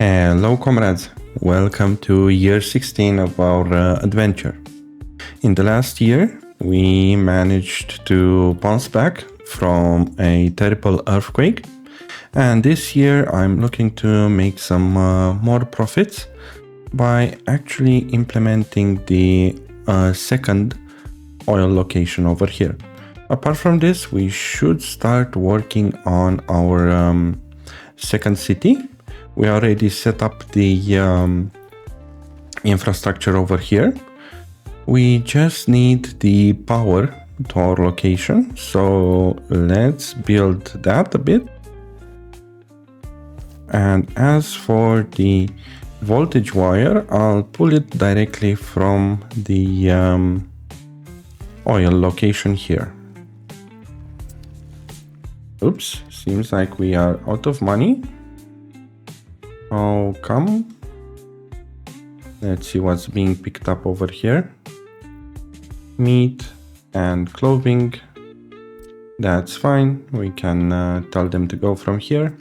Hello comrades, welcome to year 16 of our adventure. In the last year, we managed to bounce back from a terrible earthquake, and this year I'm looking to make some more profits by actually implementing the second oil location over here. Apart from this, we should start working on our second city. We already set up the infrastructure over here. We just need the power to our location, so let's build that a bit. And as for the voltage wire, I'll pull it directly from the oil location here. Oops, seems like we are out of money. How come? Let's see what's being picked up over here. Meat and clothing. That's fine. We can tell them to go from here.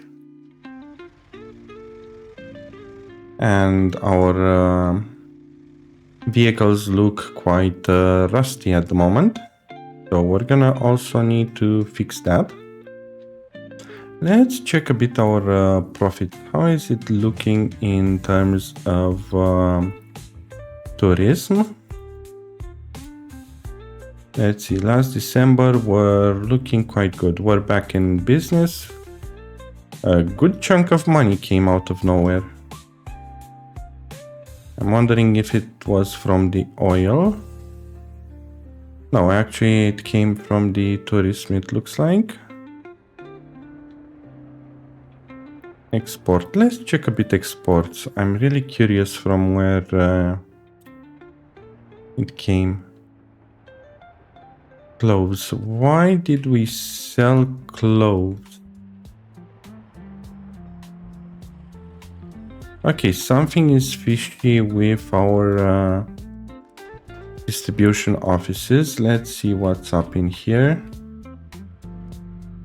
And our vehicles look quite rusty at the moment. So we're gonna also need to fix that. Let's check a bit our profit. How is it looking in terms of tourism? Let's see, last December we're looking quite good. We're back in business. A good chunk of money came out of nowhere. I'm wondering if it was from the oil. No, actually it came from the tourism, it looks like. Export. Let's check a bit exports. I'm really curious from where it came. Clothes. Why did we sell clothes? Okay, something is fishy with our distribution offices. Let's see what's up in here.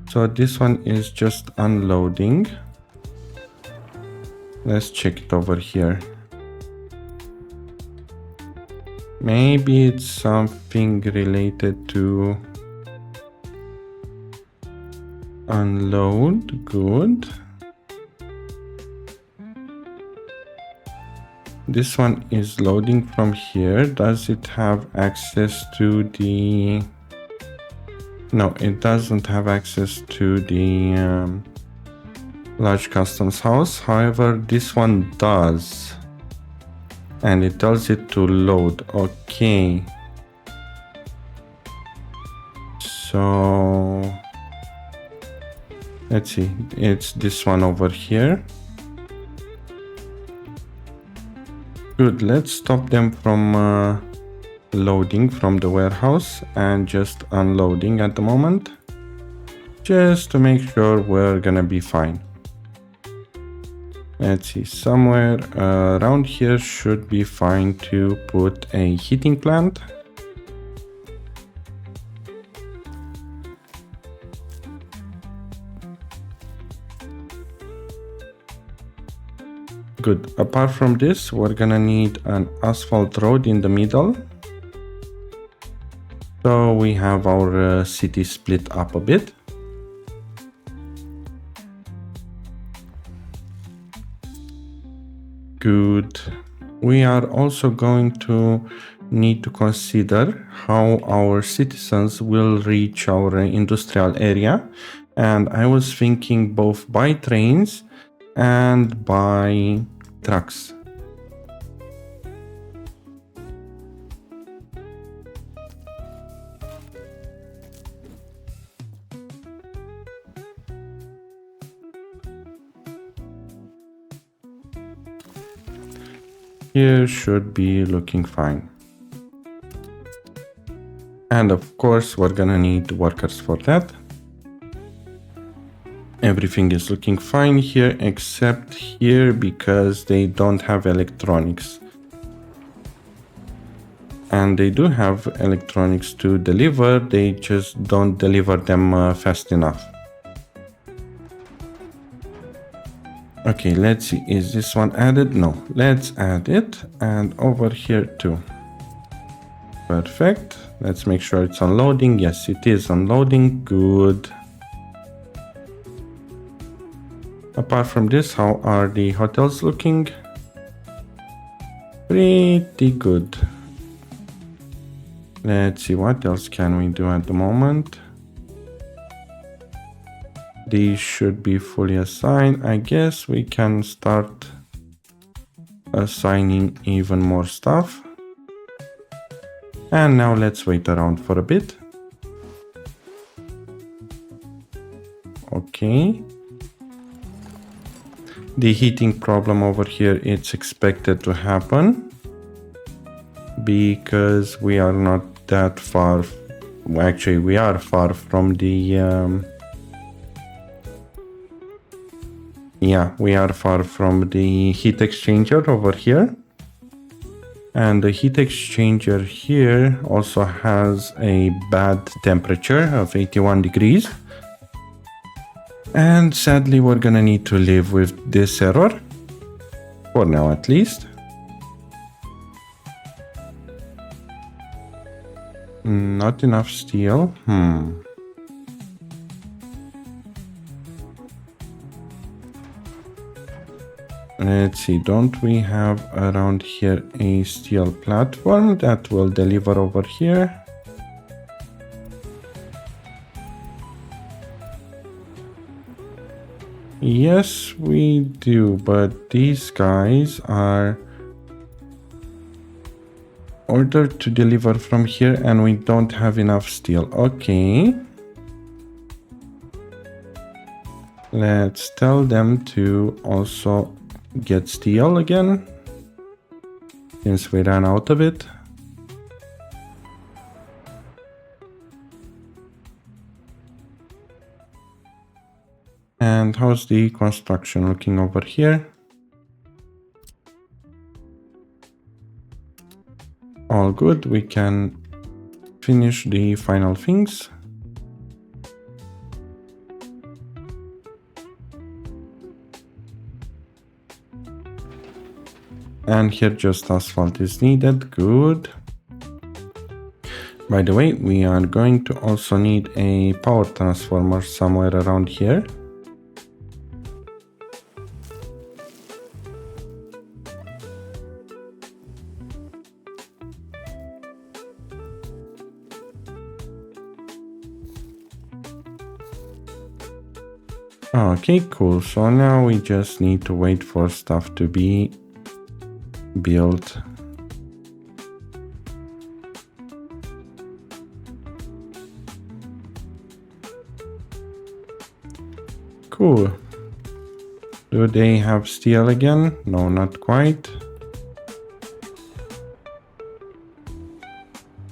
So this one is just unloading. Let's check it over here. Maybe it's something related to unload. Good. This one is loading from here. Does it have access to the... No, it doesn't have access to the large customs house. However, this one does, and it tells it to load. Okay, so let's see, it's this one over here. Good, let's stop them from loading from the warehouse and just unloading at the moment, just to make sure we're gonna be fine. Let's see, somewhere around here should be fine to put a heating plant. Good. Apart from this, we're gonna need an asphalt road in the middle. So we have our city split up a bit. Good. We are also going to need to consider how our citizens will reach our industrial area. And I was thinking both by trains and by trucks. Here should be looking fine. And of course, we're gonna need workers for that. Everything is looking fine here except here because they don't have electronics. And they do have electronics to deliver, they just don't deliver them fast enough. Okay, let's see, is this one added? No, let's add it, and over here too. Perfect. Let's make sure it's unloading. Yes, it is unloading. Good. Apart from this, how are the hotels looking? Pretty good. Let's see, what else can we do at the moment? These should be fully assigned. I guess we can start assigning even more stuff. And now let's wait around for a bit. Okay. The heating problem over here, it's expected to happen because we are not that far. Actually, we are far from the we are far from the heat exchanger over here. And the heat exchanger here also has a bad temperature of 81 degrees. And sadly, we're gonna need to live with this error, for now at least. Not enough steel. Let's see, don't we have around here a steel platform that will deliver over here? Yes, we do, but these guys are ordered to deliver from here and we don't have enough steel. Okay. Let's tell them to also get steel again, since we ran out of it. And how's the construction looking over here? All good, we can finish the final things. And here just asphalt is needed, good. By the way, we are going to also need a power transformer somewhere around here. Okay, cool. So now we just need to wait for stuff to be built. Cool. Do they have steel again? No, not quite.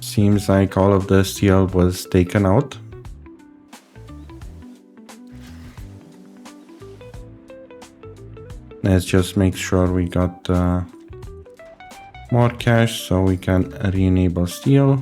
Seems like all of the steel was taken out. Let's just make sure we got more cash so we can re-enable steel.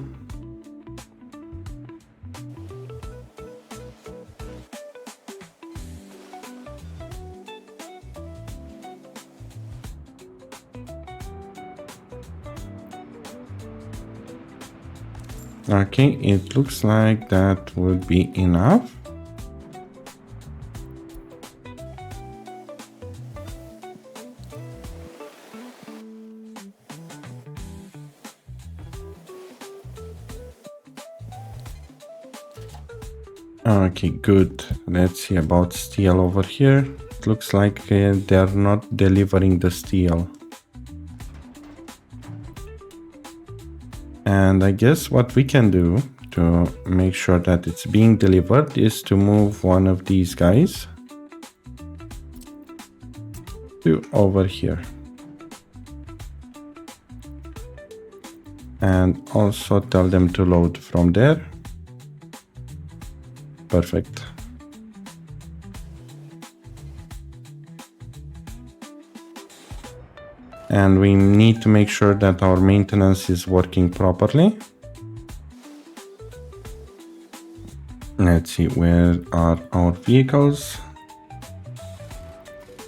Okay, it looks like that would be enough. Okay, good. Let's see about steel over here. It looks like they're not delivering the steel. And I guess what we can do to make sure that it's being delivered is to move one of these guys to over here. And also tell them to load from there. Perfect. And we need to make sure that our maintenance is working properly. Let's see, where are our vehicles?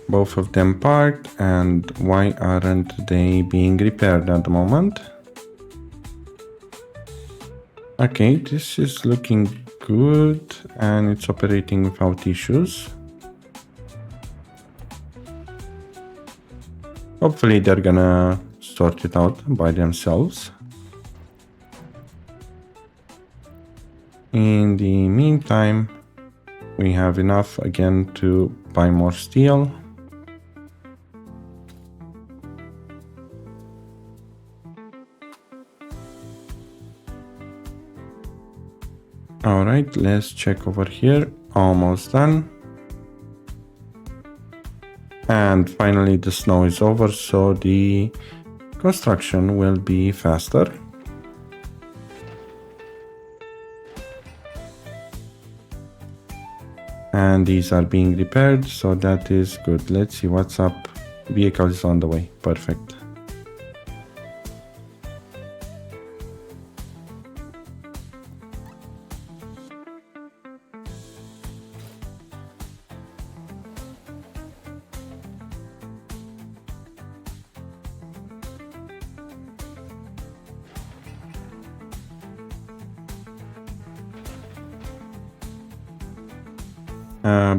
Both of them parked, and why aren't they being repaired at the moment? Okay, this is looking good and it's operating without issues. Hopefully they're gonna sort it out by themselves. In the meantime, we have enough again to buy more steel. All right, let's check over here. Almost done. And finally the snow is over, so the construction will be faster. And these are being repaired, so that is good. Let's see what's up. Vehicle is on the way. Perfect.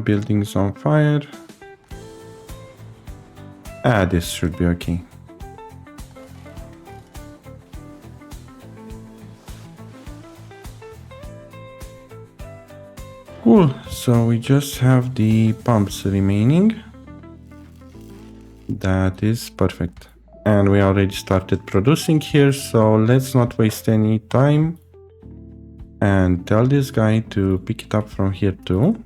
Building's on fire. This should be okay. Cool, so we just have the pumps remaining. That is perfect. And we already started producing here, so let's not waste any time and tell this guy to pick it up from here too.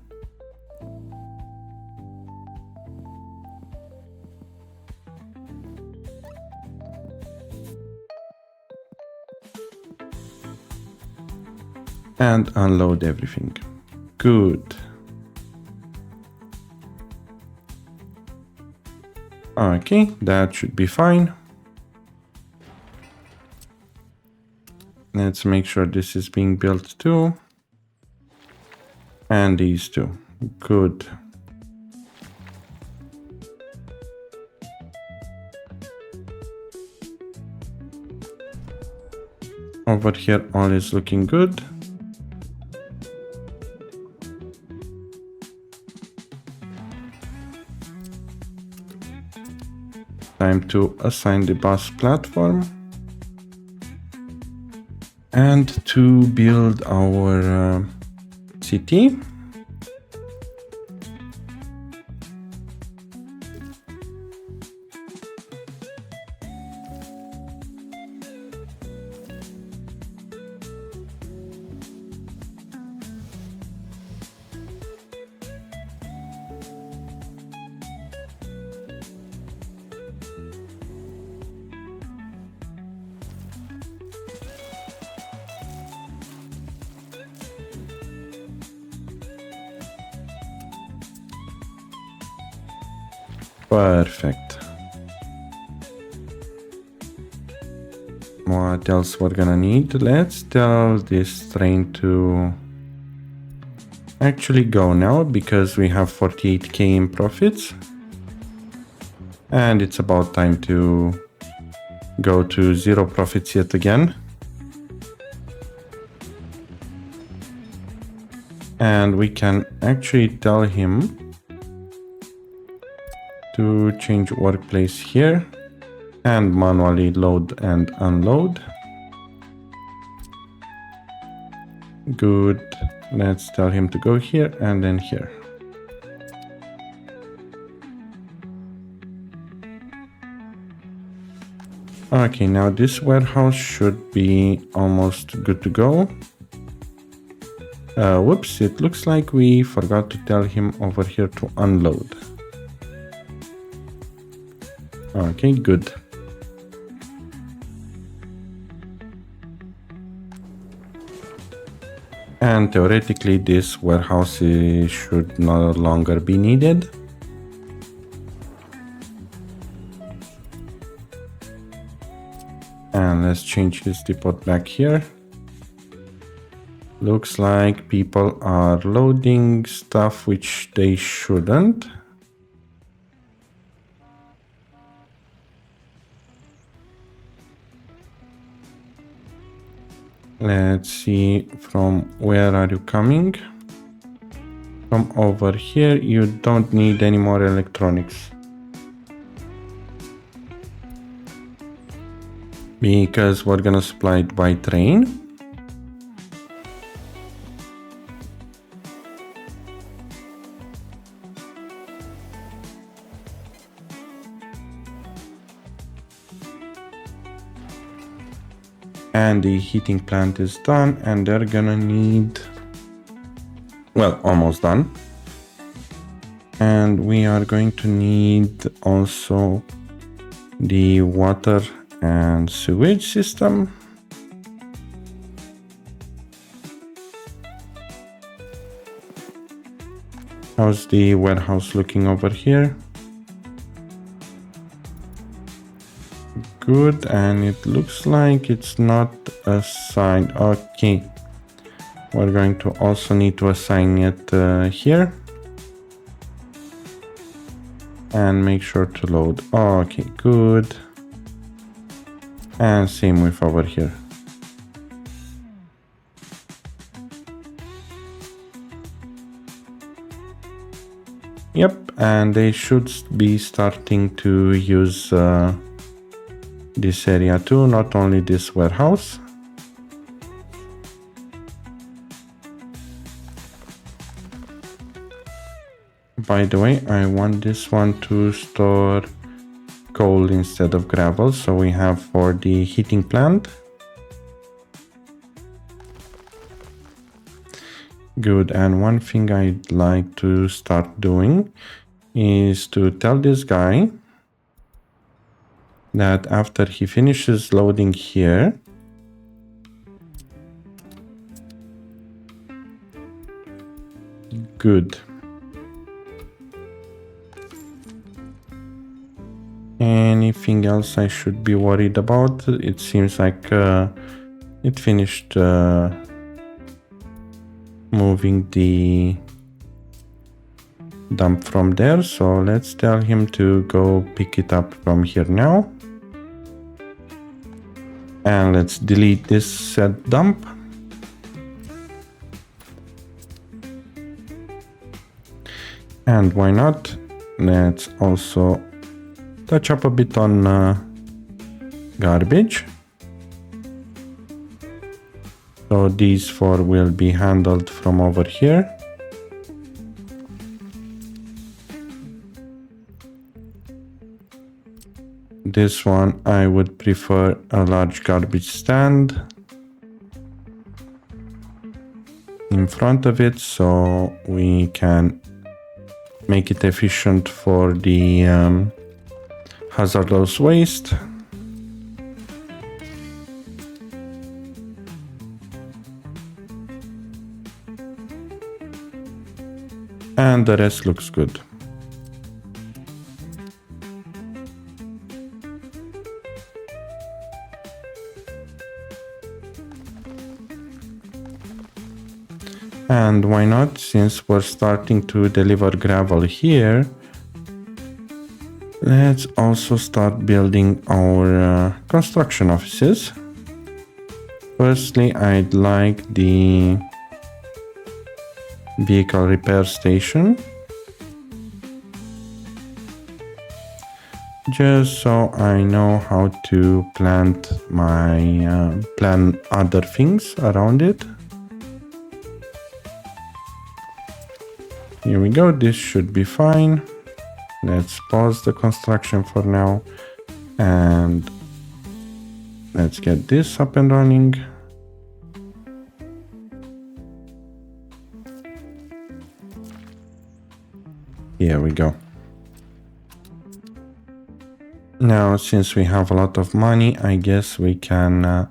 And unload everything. Good. Okay, that should be fine. Let's make sure this is being built too. And these two. Good. Over here, all is looking good. Time to assign the bus platform and to build our city. Perfect. What else we're gonna need? Let's tell this train to actually go now because we have 48k in profits. And it's about time to go to zero profits yet again. And we can actually tell him to change workplace here and manually load and unload. Good. Let's tell him to go here and then here. Okay, now this warehouse should be almost good to go. Whoops, it looks like we forgot to tell him over here to unload. Okay, good. And theoretically, this warehouse should no longer be needed. And let's change this depot back here. Looks like people are loading stuff which they shouldn't. Let's see, from where are you coming? From over here. You don't need any more electronics, because we're gonna supply it by train. And the heating plant is done, and they're gonna need, well, almost done. And we are going to need also the water and sewage system. How's the warehouse looking over here? Good, and it looks like it's not assigned. Okay, we're going to also need to assign it here and make sure to load. Okay, good. And same with over here. Yep, and they should be starting to use this area too, not only this warehouse. By the way, I want this one to store coal instead of gravel, so we have for the heating plant. Good, and one thing I'd like to start doing is to tell this guy that after he finishes loading here, good. Anything else I should be worried about? It seems like it finished moving the dump from there, so let's tell him to go pick it up from here now. And let's delete this set dump. And why not? Let's also touch up a bit on garbage. So these four will be handled from over here. This one, I would prefer a large garbage stand in front of it, so we can make it efficient for the hazardous waste. And the rest looks good. And why not, since we're starting to deliver gravel here, let's also start building our construction offices. Firstly, I'd like the vehicle repair station, just so I know how to plan other things around it. Here we go, this should be fine. Let's pause the construction for now and let's get this up and running. Here we go. Now, since we have a lot of money, I guess we can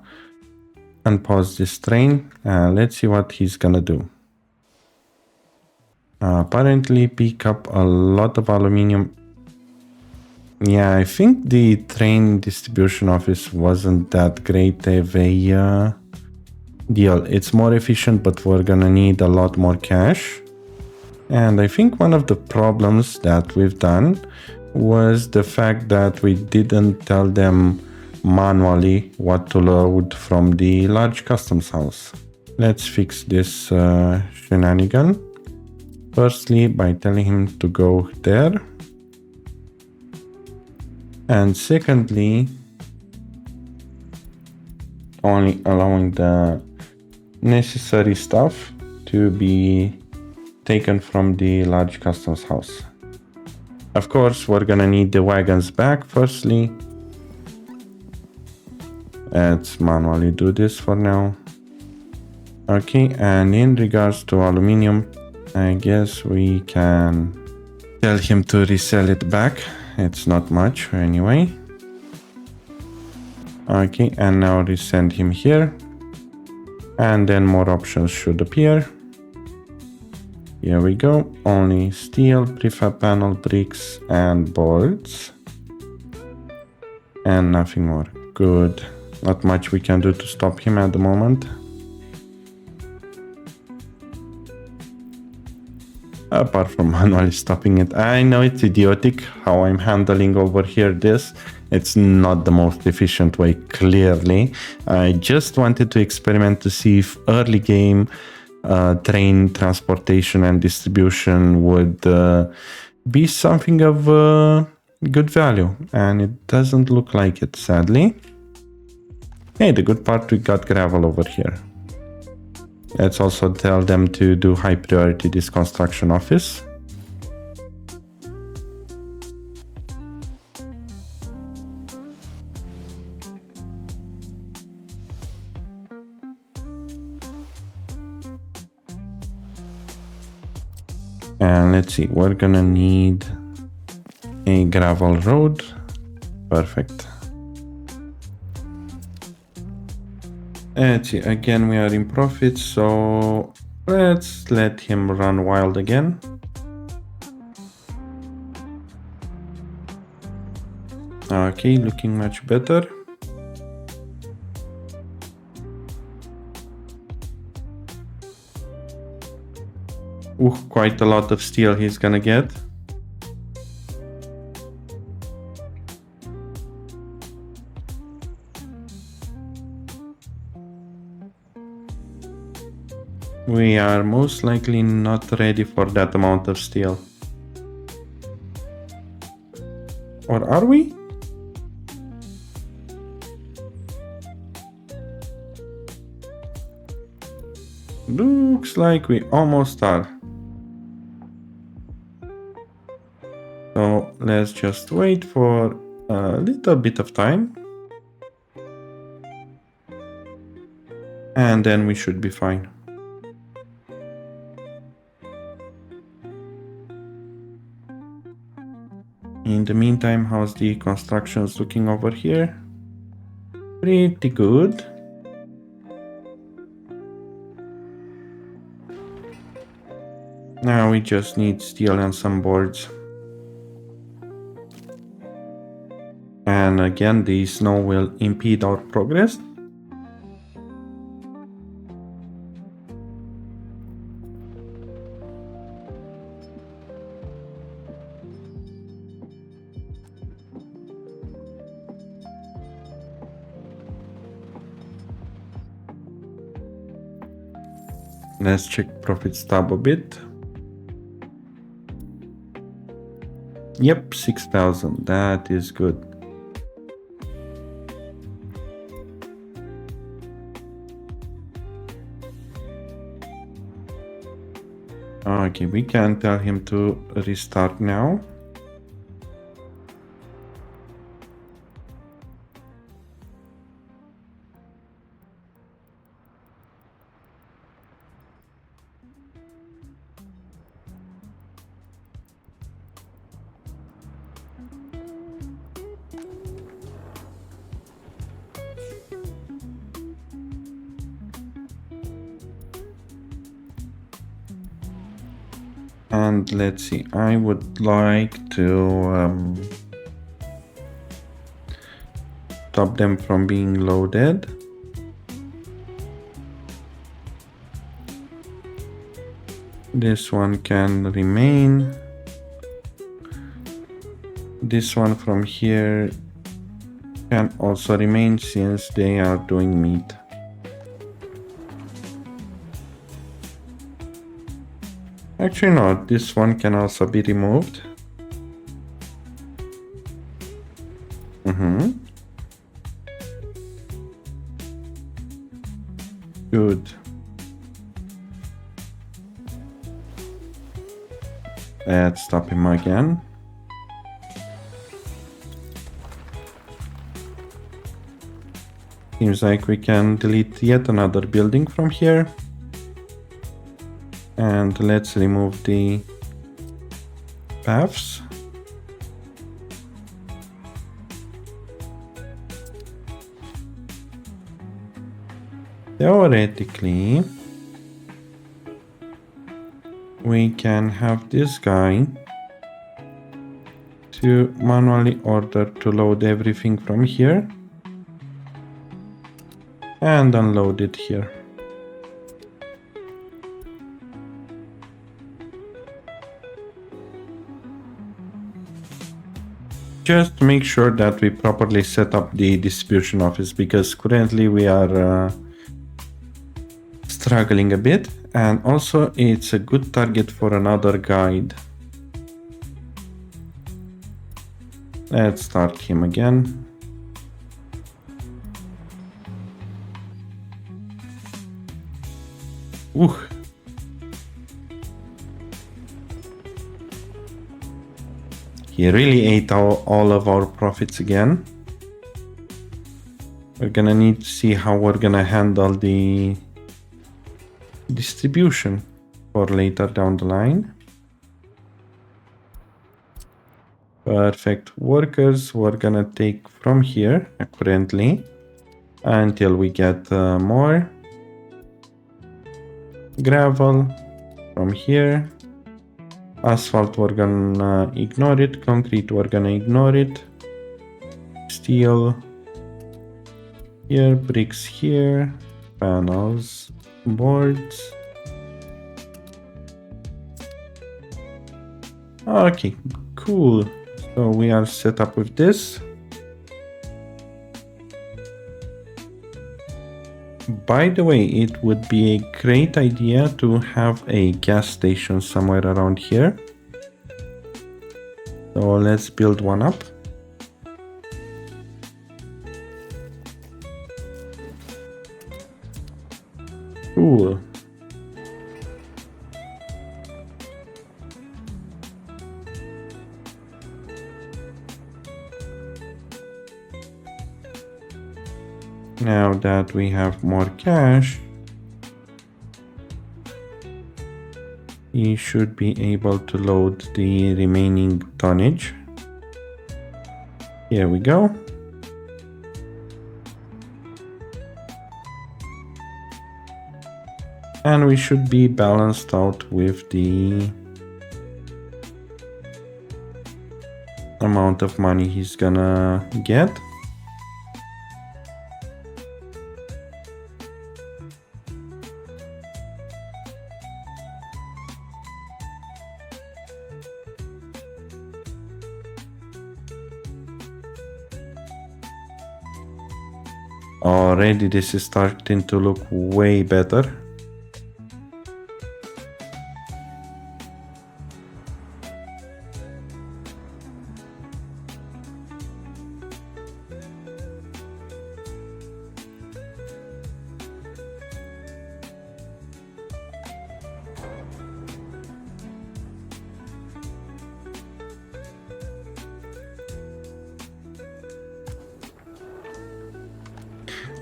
unpause this train. Let's see what he's gonna do. Apparently pick up a lot of aluminium. Yeah, I think the train distribution office wasn't that great of a deal. It's more efficient, but we're gonna need a lot more cash. And I think one of the problems that we've done was the fact that we didn't tell them manually what to load from the large customs house. Let's fix this shenanigan. Firstly, by telling him to go there. And secondly, only allowing the necessary stuff to be taken from the large customs house. Of course, we're gonna need the wagons back firstly. Let's manually do this for now. Okay, and in regards to aluminium, I guess we can tell him to resell it back. It's not much anyway. Okay, and now resend him here. And then more options should appear. Here we go. Only steel, prefab panel, bricks, and boards. And nothing more. Good. Not much we can do to stop him at the moment. Apart from manually stopping it. I know it's idiotic how I'm handling over here this. It's not the most efficient way, clearly. I just wanted to experiment to see if early game train transportation and distribution would be something of good value. And it doesn't look like it, sadly. Hey, the good part, we got gravel over here. Let's also tell them to do high priority this construction office. And let's see, we're gonna need a gravel road. Perfect. Let's see, again we are in profit, so let's let him run wild again. Okay, looking much better. Ooh, quite a lot of steel he's gonna get. We are most likely not ready for that amount of steel. Or are we? Looks like we almost are. So let's just wait for a little bit of time. And then we should be fine. In the meantime, how's the constructions looking over here? Pretty good. Now we just need steel and some boards. And again, the snow will impede our progress. Let's check profit stub a bit. Yep, 6,000. That is good. Okay, we can tell him to restart now. And let's see, I would like to stop them from being loaded. This one can remain. This one from here can also remain since they are doing meat. Actually, no, this one can also be removed. Good. Let's stop him again. Seems like we can delete yet another building from here. And let's remove the paths. Theoretically, we can have this guy to manually order to load everything from here and unload it here. Just to make sure that we properly set up the distribution office, because currently we are struggling a bit, and also it's a good target for another guide. Let's start him again. Ooh. He really ate all of our profits again. We're gonna need to see how we're gonna handle the distribution for later down the line. Perfect. Workers we're gonna take from here currently until we get more. Gravel from here. Asphalt we're gonna ignore it. Concrete we're gonna ignore it. Steel here. Bricks here. Panels. Boards. Okay, cool. So we are set up with this. By the way, it would be a great idea to have a gas station somewhere around here. So let's build one up. Cool. Now that we have more cash, we should be able to load the remaining tonnage. Here we go. And we should be balanced out with the amount of money he's gonna get. Already this is starting to look way better.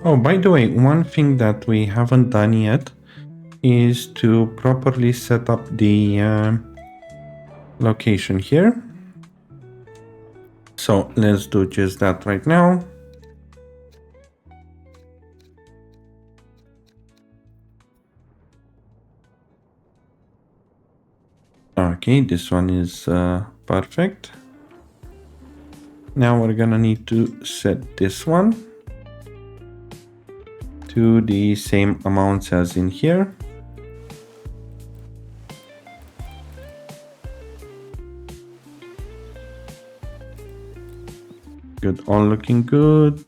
Oh, by the way, one thing that we haven't done yet is to properly set up the location here. So let's do just that right now. Okay, this one is perfect. Now we're gonna need to set this one to the same amounts as in here. Good, all looking good.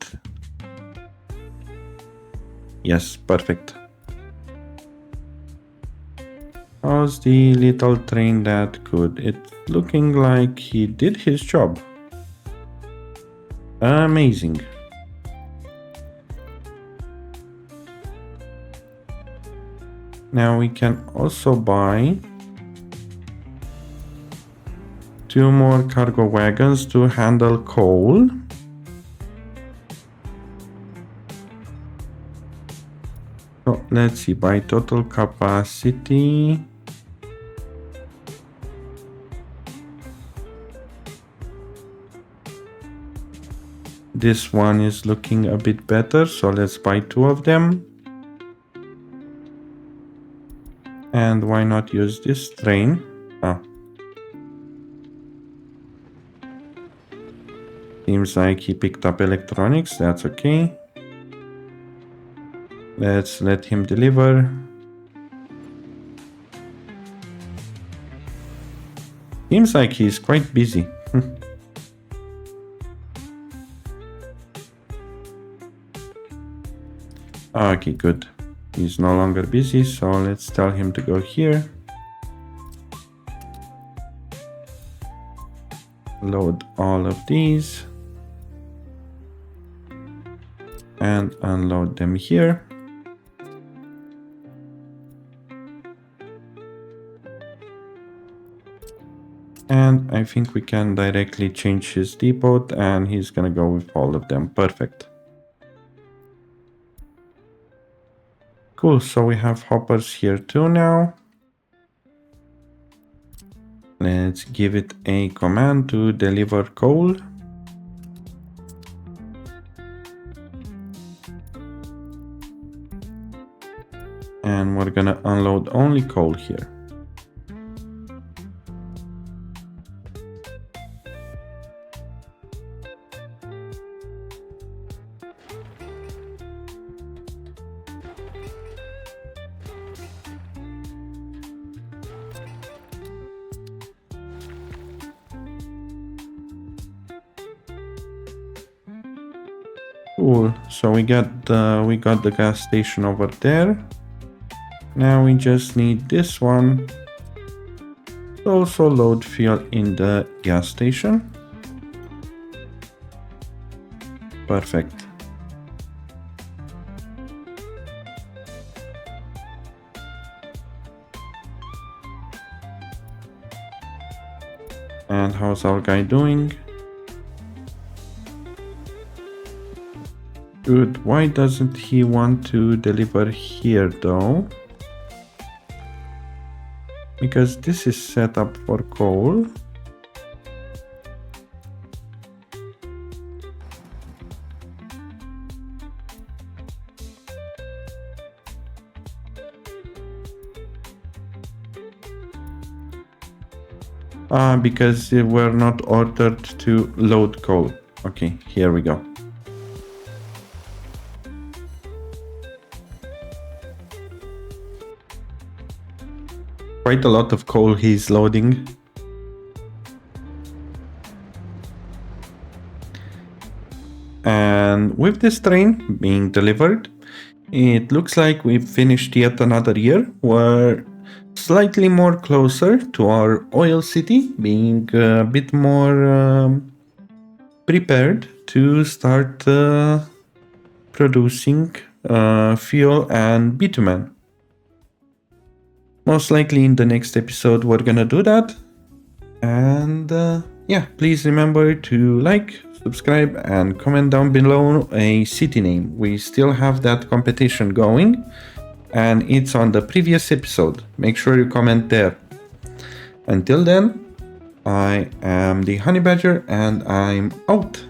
Yes, perfect. How's the little train that could? It's looking like he did his job. Amazing. Now we can also buy 2 more cargo wagons to handle coal. So let's see, by total capacity. This one is looking a bit better, so let's buy 2 of them. And why not use this train? Seems like he picked up electronics, that's okay. Let's let him deliver. Seems like he's quite busy. Okay, good. He's no longer busy, so let's tell him to go here. Load all of these. And unload them here. And I think we can directly change his depot, and he's gonna go with all of them. Perfect. Cool, so we have hoppers here too now. Let's give it a command to deliver coal. And we're gonna unload only coal here. Cool, so we got the gas station over there. Now we just need this one to also load fuel in the gas station. Perfect. And how's our guy doing? Good. Why doesn't he want to deliver here though? Because this is set up for coal. Because they were not ordered to load coal. Okay, here we go. Quite a lot of coal he's loading. And with this train being delivered, it looks like we've finished yet another year. We're slightly more closer to our oil city, being a bit more prepared to start producing fuel and bitumen. Most likely in the next episode we're gonna do that. And yeah, please remember to like, subscribe and comment down below a city name. We still have that competition going and it's on the previous episode. Make sure you comment there. Until then, I am the Honey Badger and I'm out.